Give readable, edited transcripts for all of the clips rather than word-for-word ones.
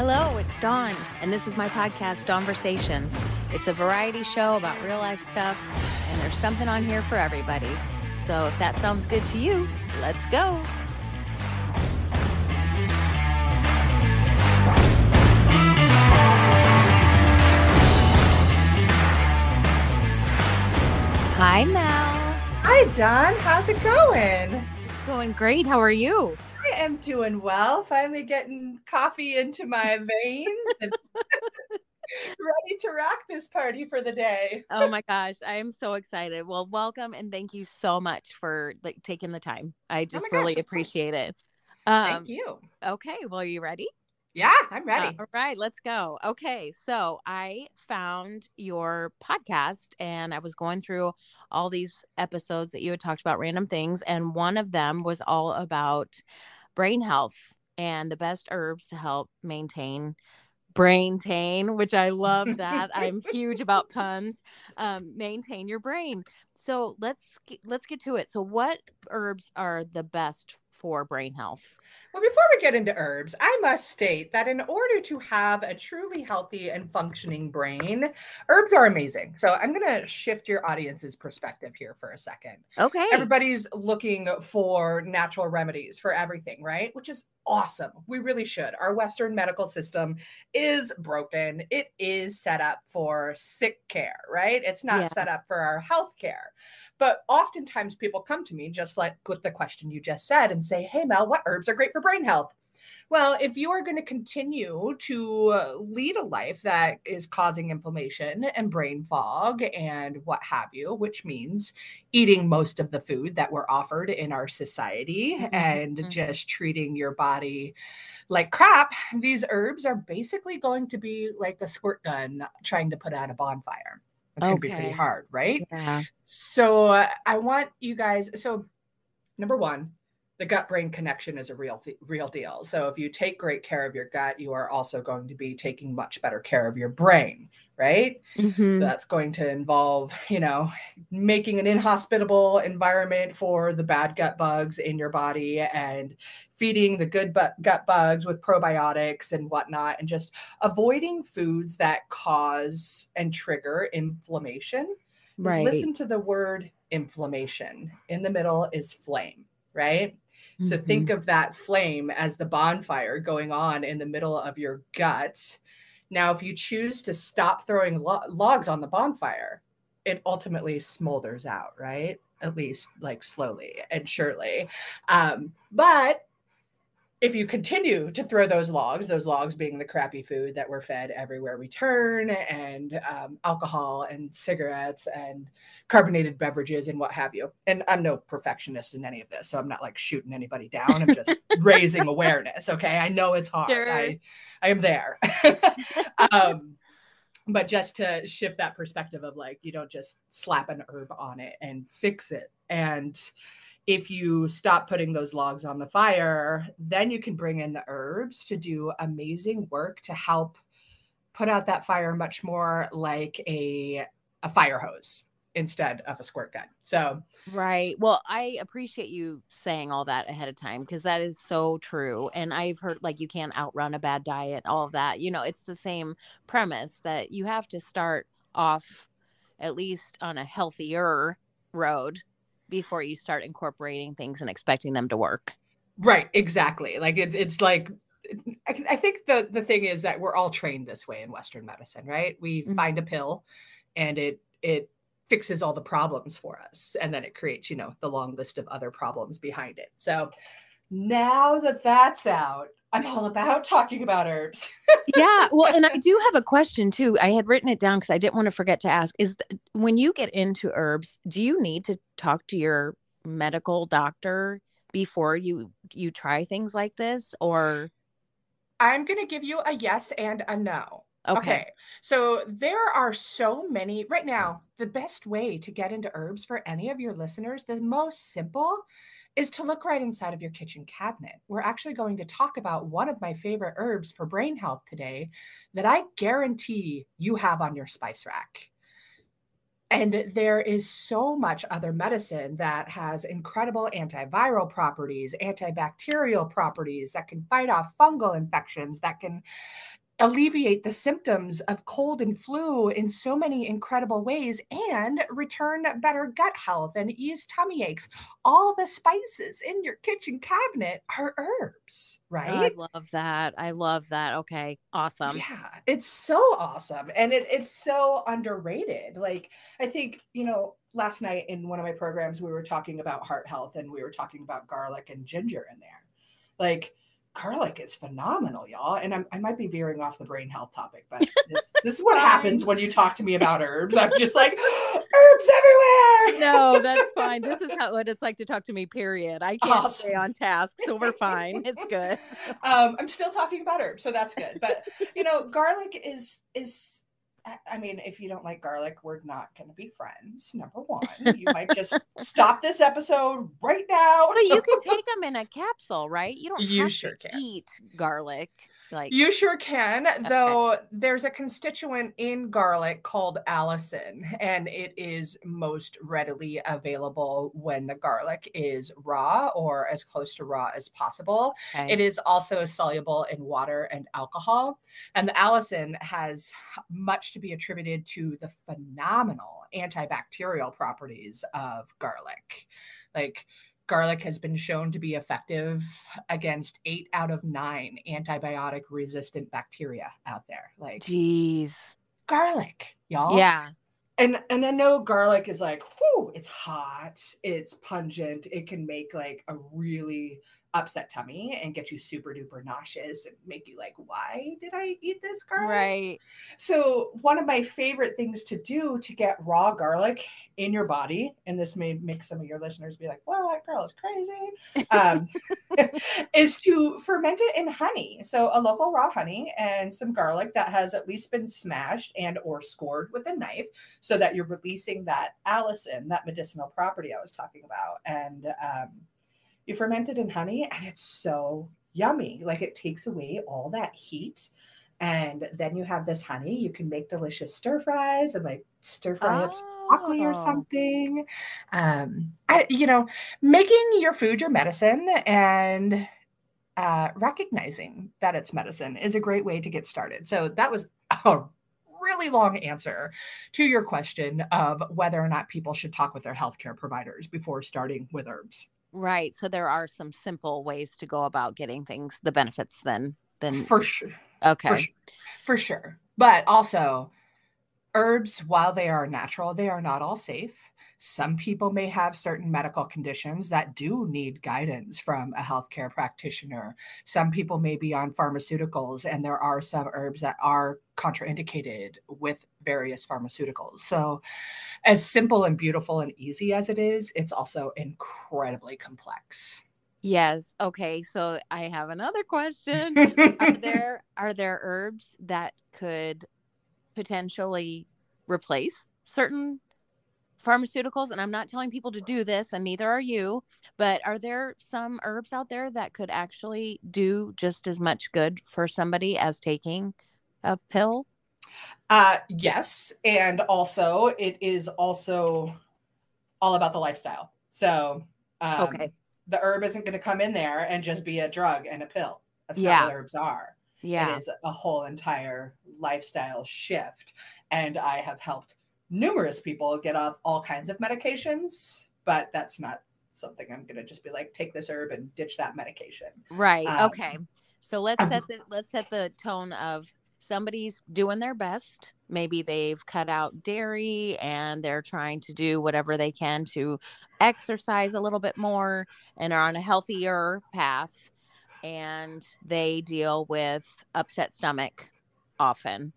Hello, it's Dawn, and this is my podcast, Dawnversations. It's a variety show about real life stuff, and there's something on here for everybody. So if that sounds good to you, let's go. Hi, Mel. Hi, Dawn. How's it going? It's going great. How are you? I am doing well. Finally getting coffee into my veins and ready to rock this party for the day. Oh my gosh, I am so excited. Well, welcome and thank you so much for taking the time. I just really appreciate it. Thank you. Okay, well, are you ready? Yeah, I'm ready. All right, let's go. Okay, so I found your podcast and I was going through all these episodes that you had talked about random things, and one of them was all about brain health and the best herbs to help maintain braintain, which I love that. I'm huge about puns. Maintain your brain. So let's get to it. So what herbs are the best for brain health? Well, before we get into herbs, I must state that in order to have a truly healthy and functioning brain, herbs are amazing. So I'm going to shift your audience's perspective here for a second. Okay. Everybody's looking for natural remedies for everything, right? Which is awesome. We really should. Our Western medical system is broken. It is set up for sick care, right? It's not set up for our health care. But oftentimes people come to me just like with the question you just said and say, hey, Mel, what herbs are great for brain health? Well, if you are going to continue to lead a life that is causing inflammation and brain fog and what have you, which means eating most of the food that we're offered in our society and just treating your body like crap, these herbs are basically going to be like the squirt gun trying to put out a bonfire. It's going to be pretty hard, right? Yeah. So I want you guys, so number one, the gut-brain connection is a real deal. So if you take great care of your gut, you are also going to be taking much better care of your brain, right? So that's going to involve, making an inhospitable environment for the bad gut bugs in your body and feeding the good gut bugs with probiotics and whatnot, and just avoiding foods that cause and trigger inflammation. Right. Listen to the word inflammation. In the middle is flame, right? So think of that flame as the bonfire going on in the middle of your gut. Now, if you choose to stop throwing logs on the bonfire, it ultimately smolders out, right? At least like slowly and surely. But if you continue to throw those logs being the crappy food that we're fed everywhere we turn, and alcohol and cigarettes and carbonated beverages and what have you. And I'm no perfectionist in any of this, so I'm not like shooting anybody down. I'm just raising awareness. Okay. I know it's hard. Sure. I am there. But just to shift that perspective of like, you don't just slap an herb on it and fix it. And if you stop putting those logs on the fire, then you can bring in the herbs to do amazing work to help put out that fire much more like a fire hose instead of a squirt gun. So, right. Well, I appreciate you saying all that ahead of time, because that is so true. And I've heard like you can't outrun a bad diet, all of that. It's the same premise that you have to start off at least on a healthier road before you start incorporating things and expecting them to work. Right. Exactly. Like it's like, I think the thing is that we're all trained this way in Western medicine, right? We find a pill and it fixes all the problems for us. And then it creates, the long list of other problems behind it. So now that that's out, I'm all about talking about herbs. Yeah. Well, and I do have a question too. I had written it down because I didn't want to forget to ask, when you get into herbs, do you need to talk to your medical doctor before you try things like this, or? I'm going to give you a yes and a no. Okay. So there are so many right now. The best way to get into herbs for any of your listeners, the most simple, is to look right inside of your kitchen cabinet. We're actually going to talk about one of my favorite herbs for brain health today that I guarantee you have on your spice rack. And there is so much other medicine that has incredible antiviral properties, antibacterial properties that can fight off fungal infections, that can alleviate the symptoms of cold and flu in so many incredible ways and return better gut health and ease tummy aches. All the spices in your kitchen cabinet are herbs, I right? love that. I love that. Okay. Awesome. Yeah, it's so awesome. And it's so underrated. Like, I think, last night in one of my programs, we were talking about heart health and we were talking about garlic and ginger in there. Like, garlic is phenomenal, y'all. And I might be veering off the brain health topic, but this is what happens Fine. when you talk to me about herbs. I'm just like, herbs everywhere. No, that's fine. This is what it's like to talk to me, period. I can't stay Awesome. on task, so we're fine. It's good. I'm still talking about herbs, so that's good. But garlic is I mean, if you don't like garlic, we're not going to be friends. Number one, you might just stop this episode right now. But you can take them in a capsule, right? You don't You have sure to can. eat garlic. Like, You sure can, though there's a constituent in garlic called allicin, and it is most readily available when the garlic is raw or as close to raw as possible. okay. It is also soluble in water and alcohol, and the allicin has much to be attributed to the phenomenal antibacterial properties of garlic. Like, garlic has been shown to be effective against 8 out of 9 antibiotic resistant bacteria out there. Like, Jeez. garlic, y'all. Yeah. And I know garlic is like, whoo, it's hot, it's pungent, it can make like a really upset tummy and get you super duper nauseous and make you like, why did I eat this garlic? Right. So one of my favorite things to do to get raw garlic in your body, and this may make some of your listeners be like, well, that girl is crazy, is to ferment it in honey. So a local raw honey and some garlic that has at least been smashed and or scored with a knife so that you're releasing that allicin, that medicinal property I was talking about. And you ferment it in honey and it's so yummy. Like, it takes away all that heat. And then you have this honey. You can make delicious stir fries and like stir fry up some broccoli or something. Making your food your medicine and recognizing that it's medicine is a great way to get started. So that was a really long answer to your question of whether or not people should talk with their healthcare providers before starting with herbs. Right. So there are some simple ways to go about getting things, the benefits then. For sure. Okay. For sure. But also, herbs, while they are natural, they are not all safe. Some people may have certain medical conditions that do need guidance from a healthcare practitioner. Some people may be on pharmaceuticals, and there are some herbs that are contraindicated with various pharmaceuticals. So, as simple and beautiful and easy as it is, it's also incredibly complex. Yes. Okay. So I have another question. Are there herbs that could potentially replace certain pharmaceuticals? And I'm not telling people to do this, and neither are you, but are there some herbs out there that could actually do just as much good for somebody as taking a pill? Yes. And also, it is also all about the lifestyle. So, Okay. the herb isn't going to come in there and just be a drug and a pill. That's not Yeah. what herbs are. Yeah. It is a whole entire lifestyle shift. And I have helped numerous people get off all kinds of medications, but that's not something I'm going to just be like, take this herb and ditch that medication. Right. Okay. So let's set the tone of somebody's doing their best. Maybe they've cut out dairy and they're trying to do whatever they can to exercise a little bit more and are on a healthier path, and they deal with upset stomach often.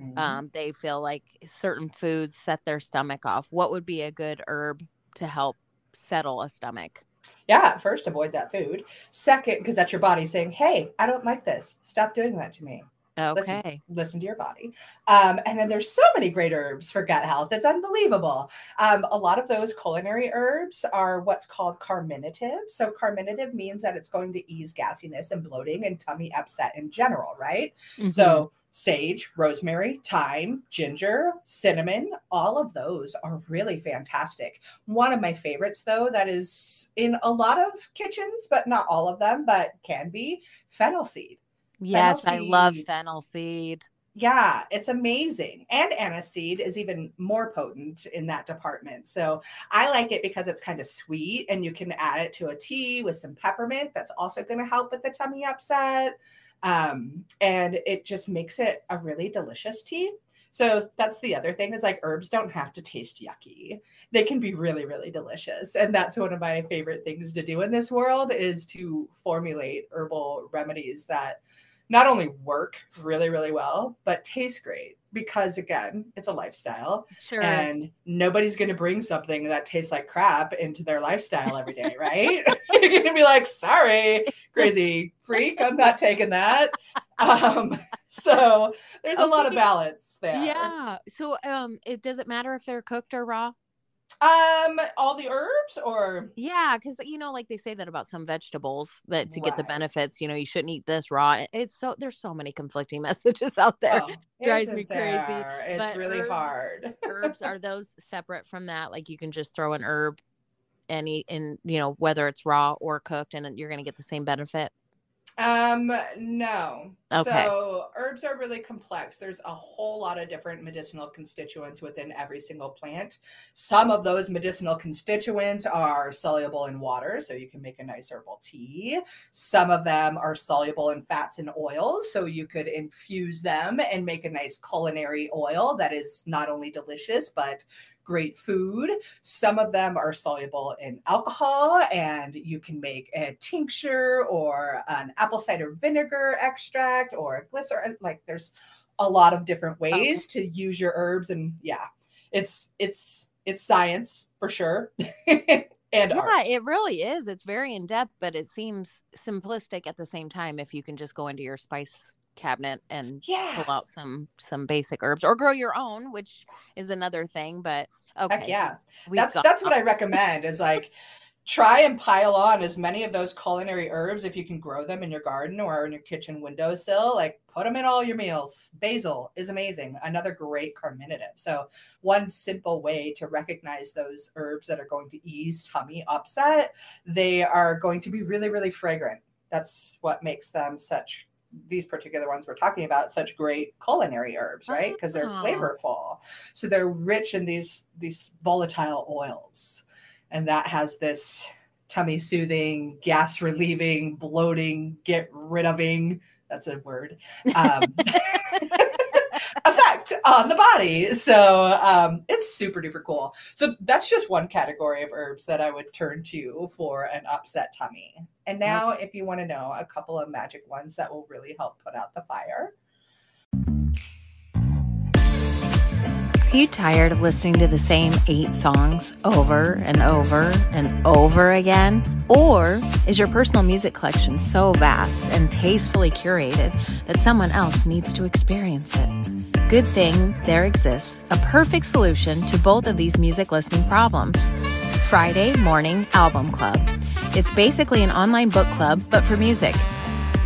Mm-hmm. They feel like certain foods set their stomach off. What would be a good herb to help settle a stomach? Yeah, first, avoid that food. Second, because that's your body saying, hey, I don't like this. Stop doing that to me. Okay. Listen to your body. And then there's so many great herbs for gut health. It's unbelievable. A lot of those culinary herbs are what's called carminative. So carminative means that it's going to ease gassiness and bloating and tummy upset in general, right? Mm-hmm. So sage, rosemary, thyme, ginger, cinnamon, all of those are really fantastic. One of my favorites, though, that is in a lot of kitchens, but not all of them, but can be fennel seed. Fennel Yes, I love seed. fennel seed. Yeah, it's amazing. And aniseed is even more potent in that department. So I like it because it's kind of sweet and you can add it to a tea with some peppermint. That's also going to help with the tummy upset. And it just makes it a really delicious tea. So that's the other thing is like herbs don't have to taste yucky. They can be really, really delicious. And that's one of my favorite things to do in this world is to formulate herbal remedies that not only work really, really well, but taste great because again, it's a lifestyle Sure. and nobody's going to bring something that tastes like crap into their lifestyle every day, right? You're going to be like, sorry, crazy freak, I'm not taking that. So there's a lot of balance there. Yeah. So, does it matter if they're cooked or raw? All the herbs or Yeah, because like they say that about some vegetables that to get the right. benefits, you shouldn't eat this raw. It's there's so many conflicting messages out there. Oh, Drives me isn't crazy. there? It's But really hard. herbs are those separate from that? Like you can just throw an herb whether it's raw or cooked, and you're going to get the same benefit. No. Okay. So herbs are really complex. There's a whole lot of different medicinal constituents within every single plant. Some of those medicinal constituents are soluble in water, so you can make a nice herbal tea. Some of them are soluble in fats and oils, so you could infuse them and make a nice culinary oil that is not only delicious, but great food. Some of them are soluble in alcohol and you can make a tincture or an apple cider vinegar extract or a glycerin. Like there's a lot of different ways to use your herbs. And yeah, it's science for sure. And art. It really is. It's very in depth, but it seems simplistic at the same time. If you can just go into your spice cabinet and pull out some basic herbs or grow your own, which is another thing. But okay, heck yeah, that's what I recommend is like try and pile on as many of those culinary herbs if you can grow them in your garden or in your kitchen windowsill. Like put them in all your meals. Basil is amazing, another great carminative. So one simple way to recognize those herbs that are going to ease tummy upset, they are going to be really, really fragrant. That's what makes them these particular ones we're talking about, such great culinary herbs, right? Because they're flavorful. So they're rich in these volatile oils. And that has this tummy soothing, gas relieving, bloating, get rid ofing, that's a word, effect on the body. So it's super duper cool. So that's just one category of herbs that I would turn to for an upset tummy. And now if you want to know a couple of magic ones that will really help put out the fire. Are you tired of listening to the same 8 songs over and over and over again? Or is your personal music collection so vast and tastefully curated that someone else needs to experience it? Good thing there exists a perfect solution to both of these music listening problems. Friday Morning Album Club. It's basically an online book club, but for music.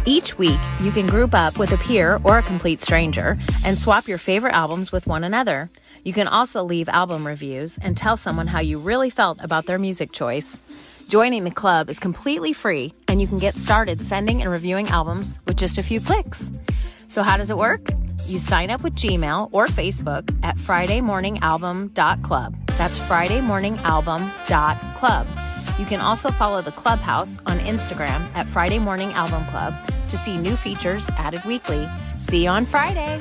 Each week, you can group up with a peer or a complete stranger and swap your favorite albums with one another. You can also leave album reviews and tell someone how you really felt about their music choice. Joining the club is completely free, and you can get started sending and reviewing albums with just a few clicks. So how does it work? You sign up with Gmail or Facebook at fridaymorningalbum.club. That's fridaymorningalbum.club. You can also follow the Clubhouse on Instagram at Friday Morning Album Club to see new features added weekly. See you on Friday.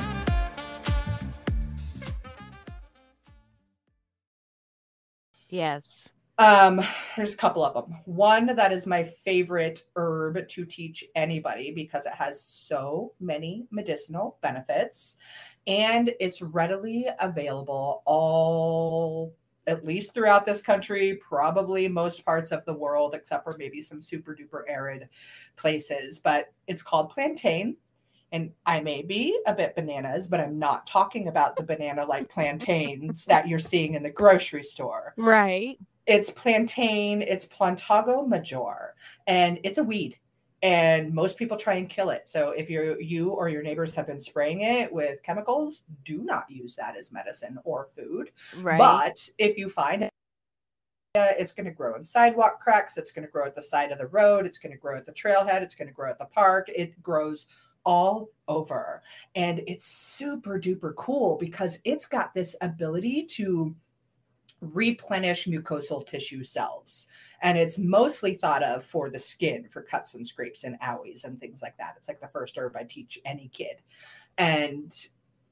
Yes. There's a couple of them. One that is my favorite herb to teach anybody because it has so many medicinal benefits and it's readily available at least throughout this country, probably most parts of the world, except for maybe some super duper arid places. But it's called plantain And I may be a bit bananas, but I'm not talking about the banana-like plantains that you're seeing in the grocery store. Right. It's plantain, it's Plantago major, and it's a weed. And most people try and kill it. So if you or your neighbors have been spraying it with chemicals, do not use that as medicine or food. Right. But if you find it, it's going to grow in sidewalk cracks. It's going to grow at the side of the road. It's going to grow at the trailhead. It's going to grow at the park. It grows all over. And it's super duper cool because it's got this ability to replenish mucosal tissue cells. And it's mostly thought of for the skin, for cuts and scrapes and owies and things like that. It's like the first herb I teach any kid. And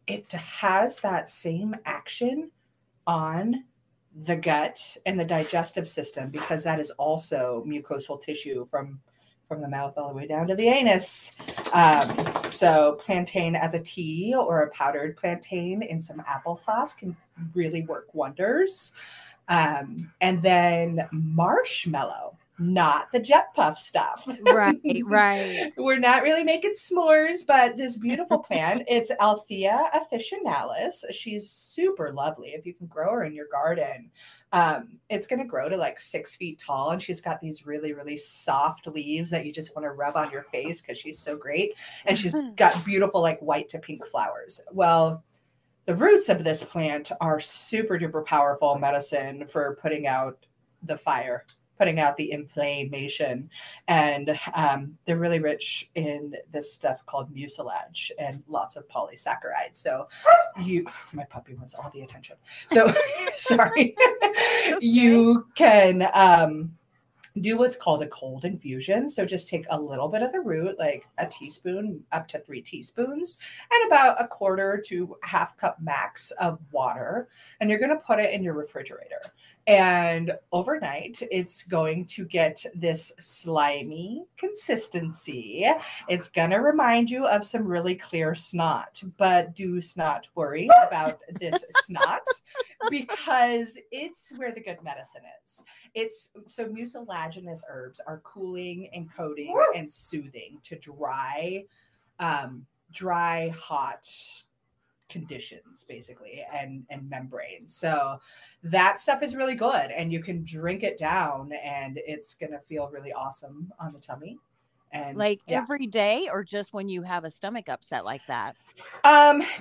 it has that same action on the gut and the digestive system, because that is also mucosal tissue from the mouth all the way down to the anus. So plantain as a tea or a powdered plantain in some applesauce can really work wonders. And then marshmallow, not the jet puff stuff. Right, right. We're not really making s'mores, but this beautiful plant, it's Althea officinalis. She's super lovely. If you can grow her in your garden, it's going to grow to like 6 feet tall. And she's got these really, really soft leaves that you just want to rub on your face because she's so great. And she's got beautiful, like white to pink flowers. Well, the roots of this plant are super duper powerful medicine for putting out the fire, putting out the inflammation. And they're really rich in this stuff called mucilage and lots of polysaccharides. So my puppy wants all the attention. So sorry. Okay. You can do what's called a cold infusion. So just take a little bit of the root, like a teaspoon up to 3 teaspoons, and about 1/4 to 1/2 cup max of water. And you're going to put it in your refrigerator. And overnight, it's going to get this slimy consistency. It's going to remind you of some really clear snot, but do not worry about this snot, because it's where the good medicine is. So mucilaginous herbs are cooling and coating and soothing to dry, hot conditions, basically, and membranes. So that stuff is really good, and you can drink it down and it's going to feel really awesome on the tummy. And like every day, or just when you have a stomach upset like that?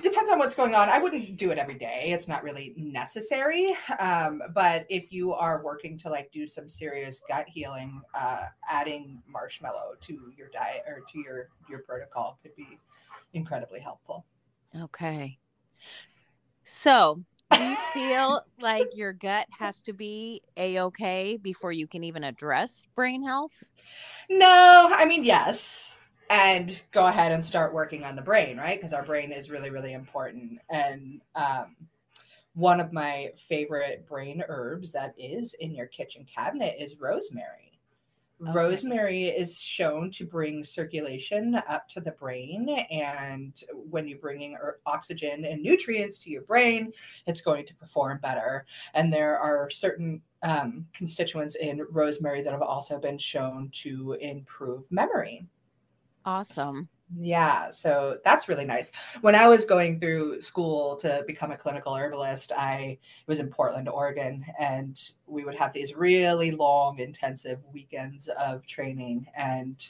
Depends on what's going on. I wouldn't do it every day. It's not really necessary. But if you are working to like do some serious gut healing, adding marshmallow to your diet or to your protocol could be incredibly helpful. Okay. So do you feel like your gut has to be A-okay before you can even address brain health? No, I mean, yes. And go ahead and start working on the brain, right? Because our brain is really, really important. And one of my favorite brain herbs that is in your kitchen cabinet is rosemary. Okay. Rosemary is shown to bring circulation up to the brain. And when you're bringing oxygen and nutrients to your brain, it's going to perform better. And there are certain constituents in rosemary that have also been shown to improve memory. Awesome. Yeah, so that's really nice. When I was going through school to become a clinical herbalist, I was in Portland, Oregon, and we would have these really long, intensive weekends of training. And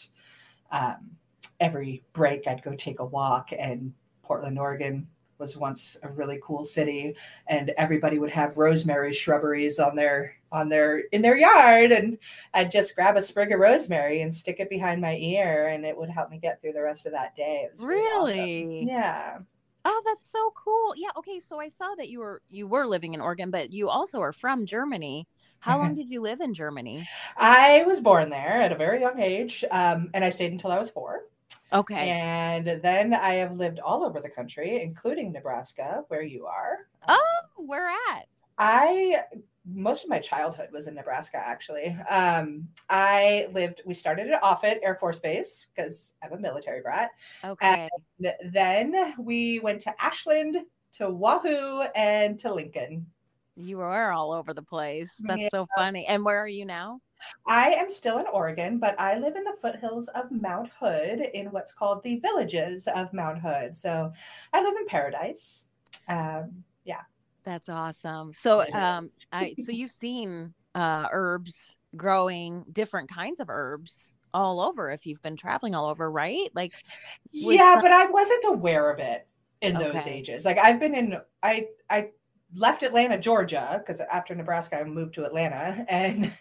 every break, I'd go take a walk. And Portland, Oregon was once a really cool city, and everybody would have rosemary shrubberies in their yard, and I'd just grab a sprig of rosemary and stick it behind my ear, and it would help me get through the rest of that day. It was really awesome. Yeah. Oh, that's so cool. Yeah. Okay. So I saw that you were living in Oregon, but you also are from Germany. How long did you live in Germany? I was born there at a very young age, and I stayed until I was 4. Okay. And then I have lived all over the country, including Nebraska, where you are. Oh, where at? Most of my childhood was in Nebraska, actually. We started at Offutt Air Force Base because I'm a military brat. Okay. And then we went to Ashland, to Wahoo, and to Lincoln. You are all over the place. Yeah. That's so funny. And where are you now? I am still in Oregon, but I live in the foothills of Mount Hood in what's called the Villages of Mount Hood. So I live in paradise. Yeah, That's awesome. So, it is. so you've seen herbs growing, different kinds of herbs all over if you've been traveling all over, right? Like with Yeah, some, but I wasn't aware of it in those okay. ages. Like I've been in, I left Atlanta, Georgia, because after Nebraska, I moved to Atlanta, and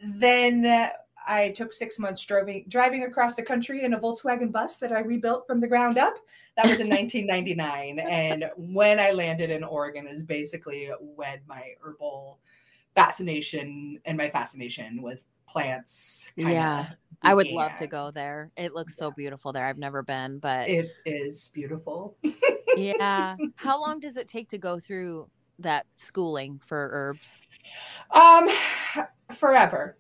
then I took 6 months driving across the country in a Volkswagen bus that I rebuilt from the ground up. That was in 1999, and when I landed in Oregon is basically when my herbal fascination and my fascination with plants kind Yeah. of I would love to began. go there. It looks so beautiful there. I've never been, but It is beautiful. yeah. How long does it take to go through that schooling for herbs? Um, Forever.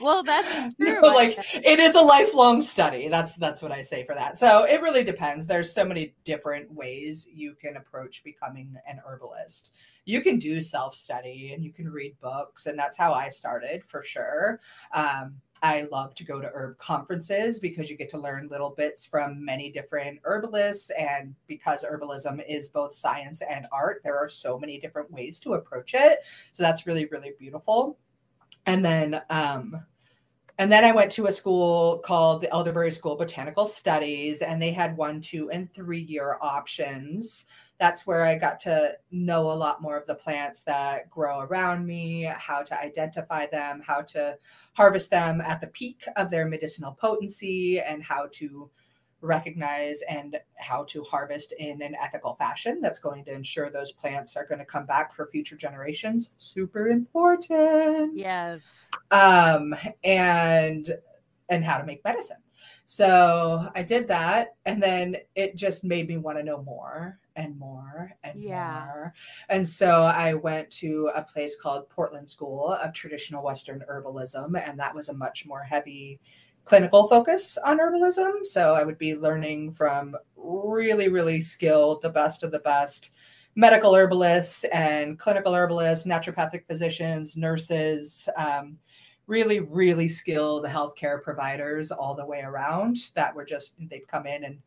Well, that's No, true. like it is a lifelong study. That's what I say for that. So it really depends. There's so many different ways you can approach becoming an herbalist. You can do self-study and you can read books, and that's how I started for sure. I love to go to herb conferences because you get to learn little bits from many different herbalists. And because herbalism is both science and art, there are so many different ways to approach it. So that's really, really beautiful. And then I went to a school called the Elderberry School of Botanical Studies, and they had 1, 2, and 3 year options. That's where I got to know a lot more of the plants that grow around me, how to identify them, how to harvest them at the peak of their medicinal potency, and how to recognize and how to harvest in an ethical fashion that's going to ensure those plants are going to come back for future generations. Super important. Yes. um and how to make medicine. So I did that, and then it just made me want to know more and more and Yeah. more. And so I went to a place called Portland School of Traditional Western Herbalism, and that was a much more heavy clinical focus on herbalism. So I would be learning from really, really skilled, the best of the best medical herbalists and clinical herbalists, naturopathic physicians, nurses, really, really skilled healthcare providers all the way around that were just, they'd come in and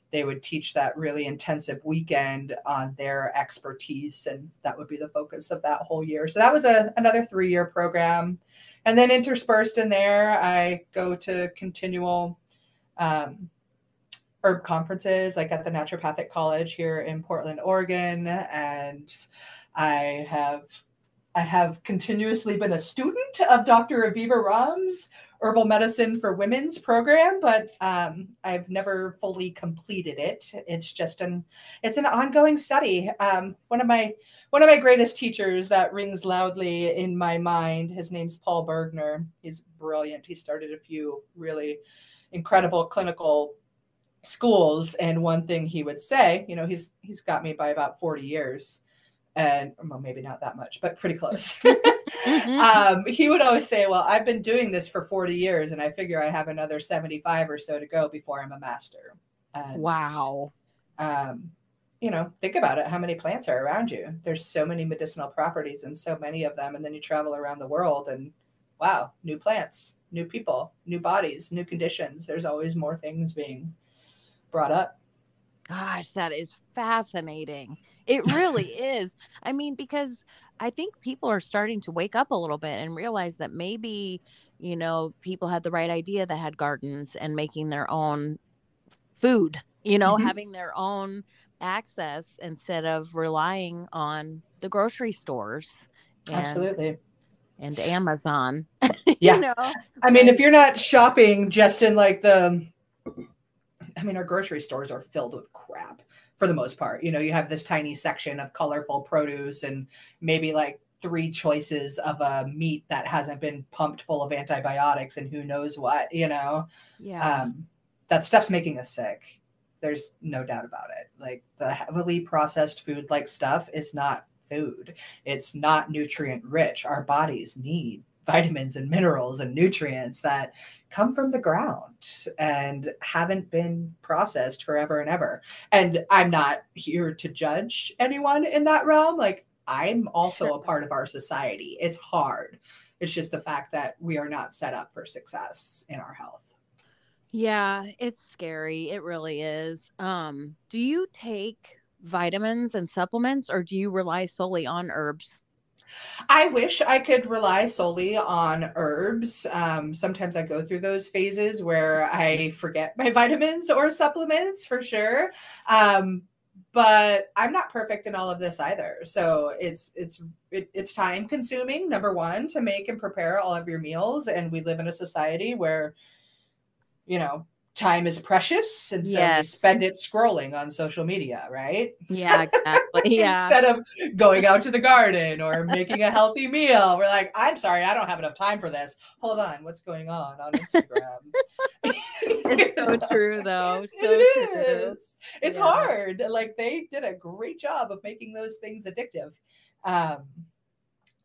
they would teach that really intensive weekend on their expertise. And that would be the focus of that whole year. So that was another 3 year program. And then interspersed in there, I go to continual herb conferences, like at the Naturopathic College here in Portland, Oregon. And I have continuously been a student of Dr. Aviva Ram's Herbal Medicine for Women's program, but I've never fully completed it. It's an ongoing study. One of my greatest teachers that rings loudly in my mind, his name's Paul Bergner. He's brilliant. He started a few really incredible clinical schools, and one thing he would say, he's got me by about 40 years. And well, maybe not that much, but pretty close. He would always say, well, I've been doing this for 40 years and I figure I have another 75 or so to go before I'm a master. And, wow. Think about it. How many plants are around you? There's so many medicinal properties and so many of them. And then you travel around the world and wow, new plants, new people, new bodies, new conditions. There's always more things being brought up. Gosh, that is fascinating. It really is. I mean, because I think people are starting to wake up a little bit and realize that maybe, people had the right idea that had gardens and making their own food, having their own access instead of relying on the grocery stores Absolutely. and Amazon. Yeah. I mean, if you're not shopping just in like our grocery stores are filled with crap for the most part. You have this tiny section of colorful produce and maybe like 3 choices of a meat that hasn't been pumped full of antibiotics and who knows what, Yeah. That stuff's making us sick. There's no doubt about it. Like the heavily processed food like stuff is not food. It's not nutrient rich. Our bodies need vitamins and minerals and nutrients that come from the ground and haven't been processed forever and ever. And I'm not here to judge anyone in that realm. Like, I'm also a part of our society. It's hard. It's just the fact that we are not set up for success in our health. Yeah, it's scary. It really is. Do you take vitamins and supplements, or do you rely solely on herbs? I wish I could rely solely on herbs. Sometimes I go through those phases where I forget my vitamins or supplements for sure. But I'm not perfect in all of this either. So it's time consuming, number one, to make and prepare all of your meals. And we live in a society where, you know, time is precious. And so we spend it scrolling on social media, right? Yeah, exactly. Yeah. Instead of going out to the garden or making a healthy meal, we're like, I'm sorry, I don't have enough time for this. Hold on, what's going on Instagram? It's so true, though. So it is. It's hard. Like, they did a great job of making those things addictive.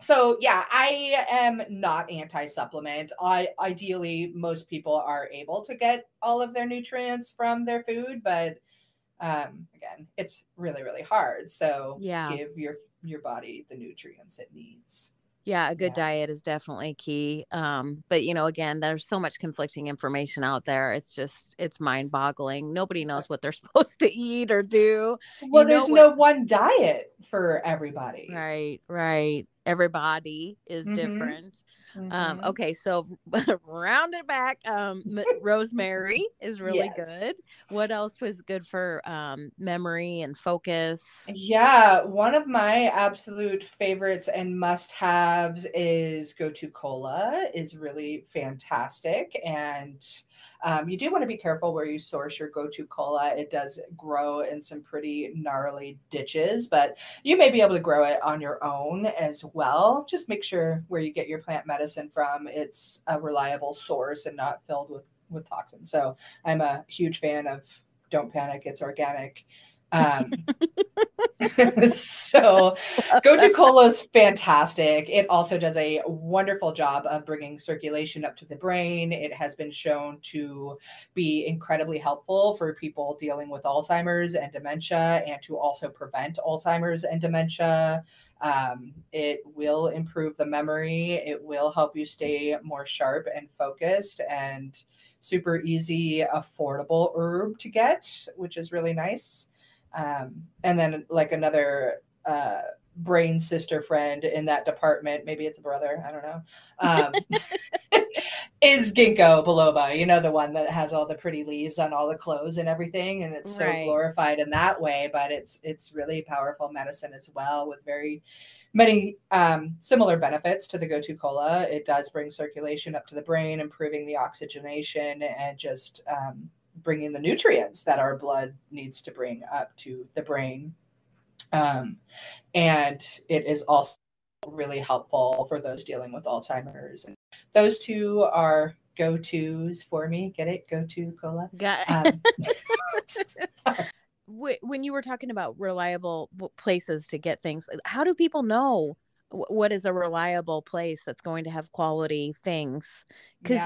So yeah, I am not anti-supplement. Ideally, most people are able to get all of their nutrients from their food, but again, it's really, really hard. So give your body the nutrients it needs. Yeah, a good diet is definitely key. But again, there's so much conflicting information out there. It's mind-boggling. Nobody knows what they're supposed to eat or do. Well, there's no one diet for everybody. Right. Everybody is different. Okay, so round it back. Rosemary is really good. What else was good for memory and focus? Yeah, one of my absolute favorites and must-haves is Go-To Cola is really fantastic. And you do want to be careful where you source your Go-To Cola. It does grow in some pretty gnarly ditches, but you may be able to grow it on your own as well. Just make sure where you get your plant medicine from, it's a reliable source and not filled with toxins. So I'm a huge fan of Don't Panic, It's Organic. So Go-To Cola is fantastic. It also does a wonderful job of bringing circulation up to the brain. It has been shown to be incredibly helpful for people dealing with Alzheimer's and dementia, and to also prevent Alzheimer's and dementia. It will improve the memory. It will help you stay more sharp and focused, and super easy, affordable herb to get, which is really nice. And then like another brain sister friend in that department, maybe it's a brother, I don't know, is ginkgo biloba, the one that has all the pretty leaves on all the clothes and everything, and it's so glorified in that way, but it's really powerful medicine as well, with very many similar benefits to the Go-To Cola. It does bring circulation up to the brain, improving the oxygenation, and just bringing the nutrients that our blood needs to bring up to the brain. And it is also really helpful for those dealing with Alzheimer's. And those two are go-tos for me. Get it? Go-To Cola. Got it. When you were talking about reliable places to get things, how do people know what is a reliable place that's going to have quality things? Because,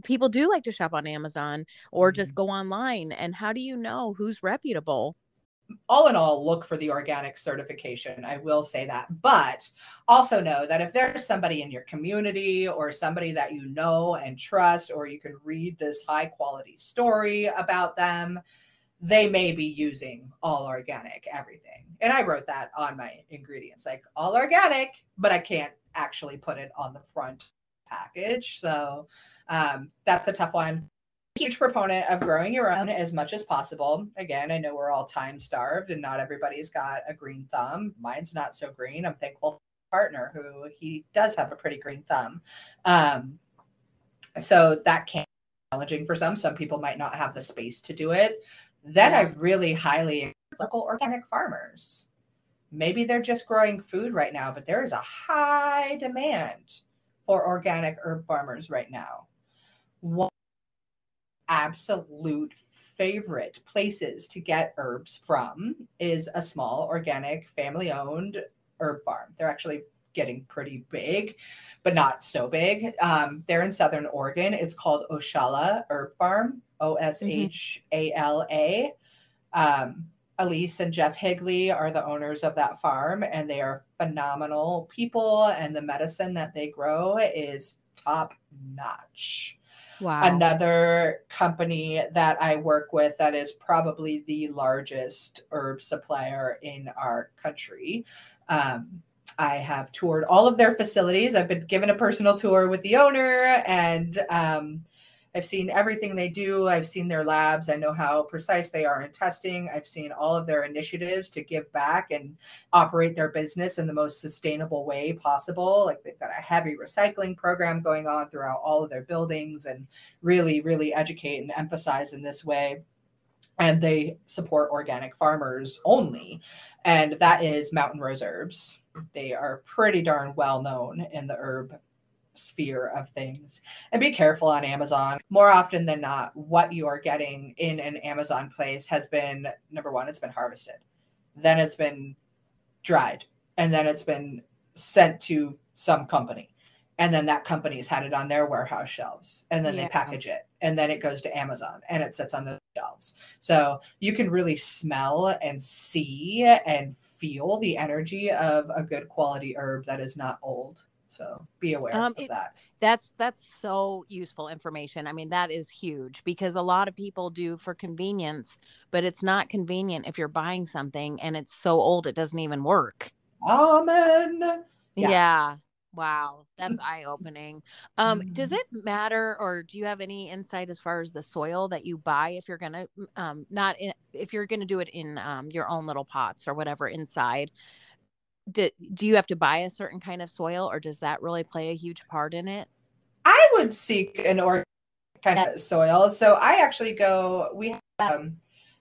people do like to shop on Amazon or just go online. And how do you know who's reputable? All in all, look for the organic certification. I will say that. But also know that if there's somebody in your community or somebody that you know and trust, or you can read this high quality story about them, they may be using all organic everything. And I wrote that on my ingredients, like all organic, but I can't actually put it on the front package. So that's a tough one. Huge proponent of growing your own as much as possible. Again, I know we're all time starved and not everybody's got a green thumb. Mine's not so green. I'm thankful for my partner who he does have a pretty green thumb. So that can be challenging for some. Some people might not have the space to do it. Then I really highly encourage local organic farmers. Maybe they're just growing food right now, but there is a high demand for organic herb farmers right now. One absolute favorite places to get herbs from is a small organic family-owned herb farm. They're actually getting pretty big, but not so big. They're in Southern Oregon. It's called Oshala Herb Farm, Oshala. Elise and Jeff Higley are the owners of that farm, and they are phenomenal people. And the medicine that they grow is top notch. Wow. Another company that I work with that is probably the largest herb supplier in our country. I have toured all of their facilities. I've been given a personal tour with the owner, and I've seen everything they do. I've seen their labs. I know how precise they are in testing. I've seen all of their initiatives to give back and operate their business in the most sustainable way possible. Like they've got a heavy recycling program going on throughout all of their buildings, and really, really educate and emphasize in this way. And they support organic farmers only. And that is Mountain Rose Herbs. They are pretty darn well known in the herb sphere of things. And be careful on Amazon. More often than not, what you are getting in an Amazon place has been, number one, it's been harvested, then it's been dried, and then it's been sent to some company, and then that company's had it on their warehouse shelves, and then they package it, and then it goes to Amazon and it sits on the shelves. So you can really smell and see and feel the energy of a good quality herb that is not old. So be aware of that. That's so useful information. I mean, that is huge, because a lot of people do for convenience, but it's not convenient if you're buying something and it's so old it doesn't even work. Amen. Yeah. Wow. That's eye-opening. Does it matter, or do you have any insight as far as the soil that you buy if you're going to if you're going to do it in your own little pots or whatever inside? Do you have to buy a certain kind of soil, or does that really play a huge part in it? I would seek an organic kind of soil. So I actually we have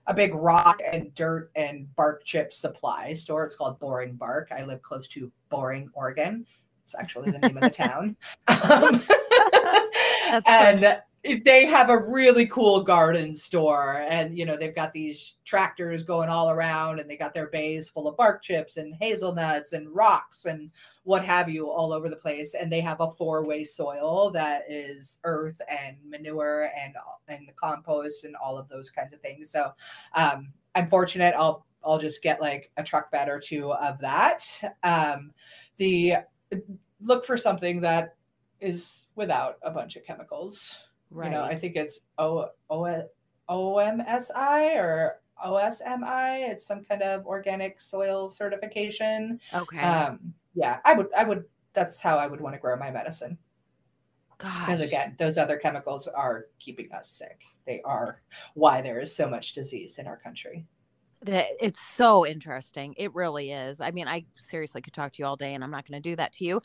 a big rock and dirt and bark chip supply store. It's called Boring Bark. I live close to Boring, Oregon. It's actually the name of the town. And they have a really cool garden store, and they've got these tractors going all around, and they got their bays full of bark chips and hazelnuts and rocks and what have you all over the place. And they have a 4-way soil that is earth and manure and the compost and all of those kinds of things. So I'm fortunate. I'll just get like a truck bed or two of that. Look for something that is without a bunch of chemicals. Right. I think it's OMSI or OSMI. It's some kind of organic soil certification. Okay. Yeah, I would. That's how I would want to grow my medicine. Because again, those other chemicals are keeping us sick. They are why there is so much disease in our country. It's so interesting. It really is. I mean, I seriously could talk to you all day, and I'm not going to do that to you.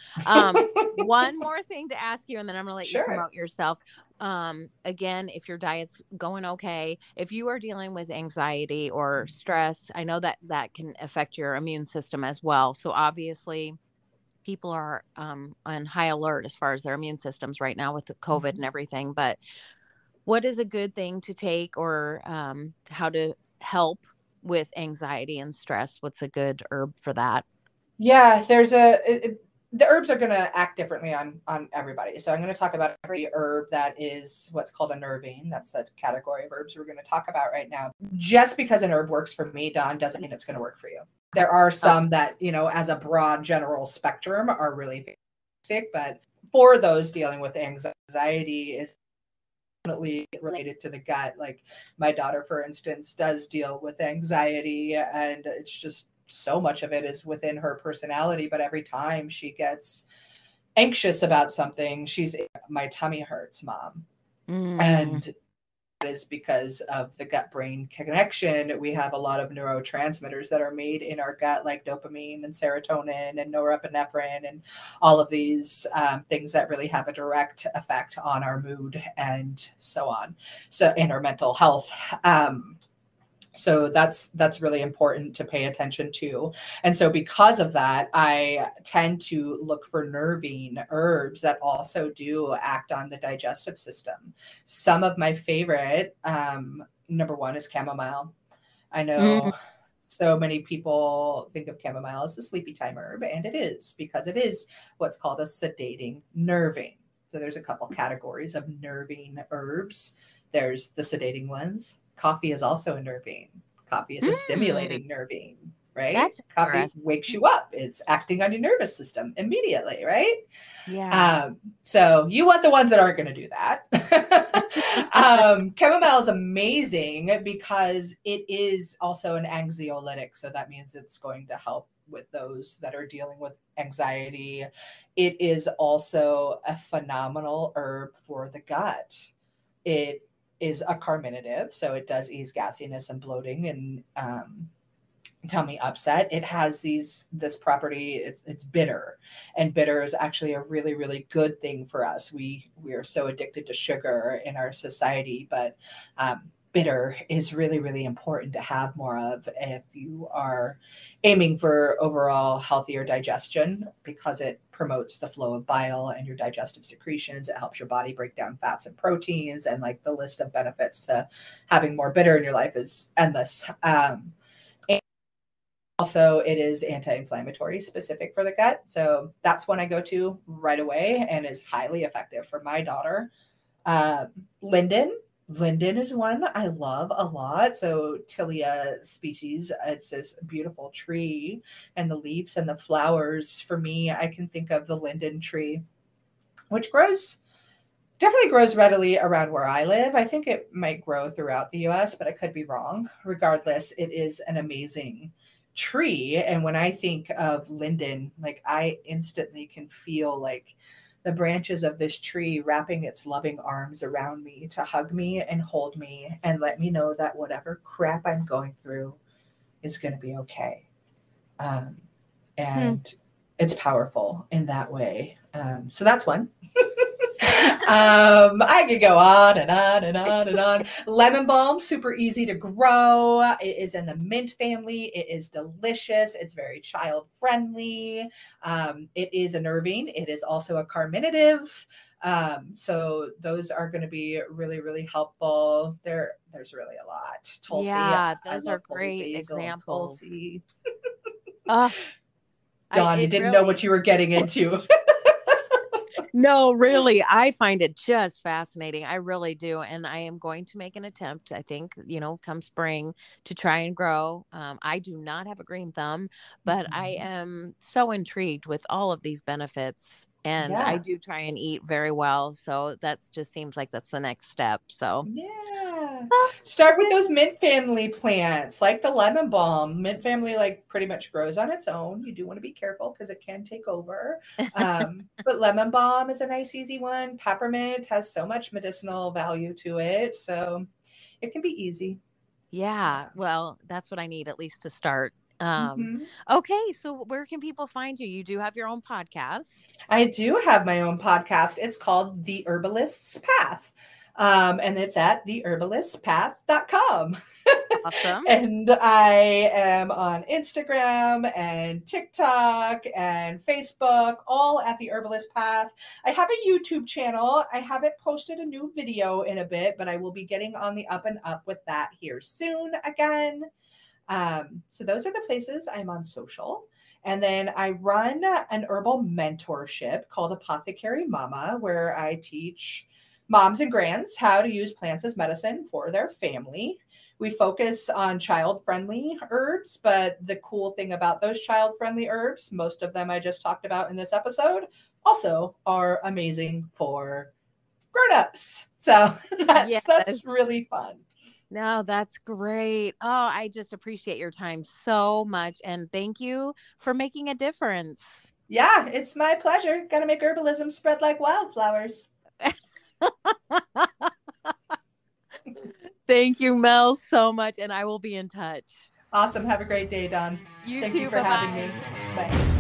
One more thing to ask you, and then I'm going to let you promote yourself. Again, if your diet's going okay, if you are dealing with anxiety or stress, I know that can affect your immune system as well. So obviously people are on high alert as far as their immune systems right now with the COVID and everything. But what is a good thing to take, or how to help with anxiety and stress? What's a good herb for that? Yeah, the herbs are going to act differently on everybody. So I'm going to talk about every herb that is what's called a nervine. That's the category of herbs we're going to talk about right now. Just because an herb works for me, Dawn, doesn't mean it's going to work for you. There are some that, as a broad general spectrum are really fantastic, but for those dealing with anxiety is definitely related to the gut. Like my daughter, for instance, does deal with anxiety, and it's just so much of it is within her personality. But every time she gets anxious about something, my tummy hurts, Mom. And that is because of the gut-brain connection. We have a lot of neurotransmitters that are made in our gut, like dopamine and serotonin and norepinephrine and all of these things that really have a direct effect on our mood and so on. So in our mental health. So that's really important to pay attention to. And so because of that, I tend to look for nervine herbs that also do act on the digestive system. Some of my favorite, number one is chamomile. I know So many people think of chamomile as a sleepy time herb, and it is, because it is what's called a sedating nervine. So there's a couple categories of nervine herbs. There's the sedating ones. Coffee is also a nervine. Coffee is a stimulating nervine, right? That's Coffee wakes you up. It's acting on your nervous system immediately, right? Yeah. So you want the ones that aren't going to do that. Chamomile is amazing because it is also an anxiolytic. So that means it's going to help with those that are dealing with anxiety. It is also a phenomenal herb for the gut. It is a carminative, so it does ease gasiness and bloating and tummy upset. It has this property. It's bitter, and bitter is actually a really, really good thing for us. We are so addicted to sugar in our society, but bitter is really, really important to have more of if you are aiming for overall healthier digestion, because it promotes the flow of bile and your digestive secretions. It helps your body break down fats and proteins, and like the list of benefits to having more bitter in your life is endless. And also, it is anti-inflammatory, specific for the gut. So that's one I go to right away and is highly effective for my daughter. Linden. Linden is one I love a lot. So Tilia species, it's this beautiful tree, and the leaves and the flowers, for me, I can think of the linden tree, which definitely grows readily around where I live. I think it might grow throughout the US, but I could be wrong. Regardless, it is an amazing tree. And when I think of linden, like I instantly can feel like the branches of this tree wrapping its loving arms around me to hug me and hold me and let me know that whatever crap I'm going through is going to be okay. And it's powerful in that way. So that's one. I could go on and on and on and on. Lemon balm, super easy to grow. It is in the mint family. It is delicious. It's very child friendly. It is a nervine. It is also a carminative. So those are going to be really, really helpful. There's really a lot. Tulsi. Yeah, those are great examples. Tulsi. Dawn, you didn't know what you were getting into. No, really, I find it just fascinating. I really do. And I am going to make an attempt, I think, come spring, to try and grow. I do not have a green thumb, but I am so intrigued with all of these benefits. And I do try and eat very well. So that's just seems like that's the next step. So start with those mint family plants, like the lemon balm. Mint family like pretty much grows on its own. You do want to be careful because it can take over. But lemon balm is a nice, easy one. Peppermint has so much medicinal value to it. So it can be easy. Yeah. Well, that's what I need at least to start. Okay. So where can people find you? You do have your own podcast. I do have my own podcast. It's called The Herbalist's Path. And it's at theherbalistpath.com. Awesome. And I am on Instagram and TikTok and Facebook, all at The Herbalist Path. I have a YouTube channel. I haven't posted a new video in a bit, but I will be getting on the up and up with that here soon again. So those are the places I'm on social. And then I run an herbal mentorship called Apothecary Mama, where I teach moms and grands how to use plants as medicine for their family. We focus on child-friendly herbs, but the cool thing about those child-friendly herbs, most of them I just talked about in this episode, also are amazing for grown-ups. So that's really fun. No, that's great. Oh, I just appreciate your time so much. And thank you for making a difference. Yeah, it's my pleasure. Got to make herbalism spread like wildflowers. Thank you, Mel, so much. And I will be in touch. Awesome. Have a great day, Dawn. You Thank too. you for having me. Bye.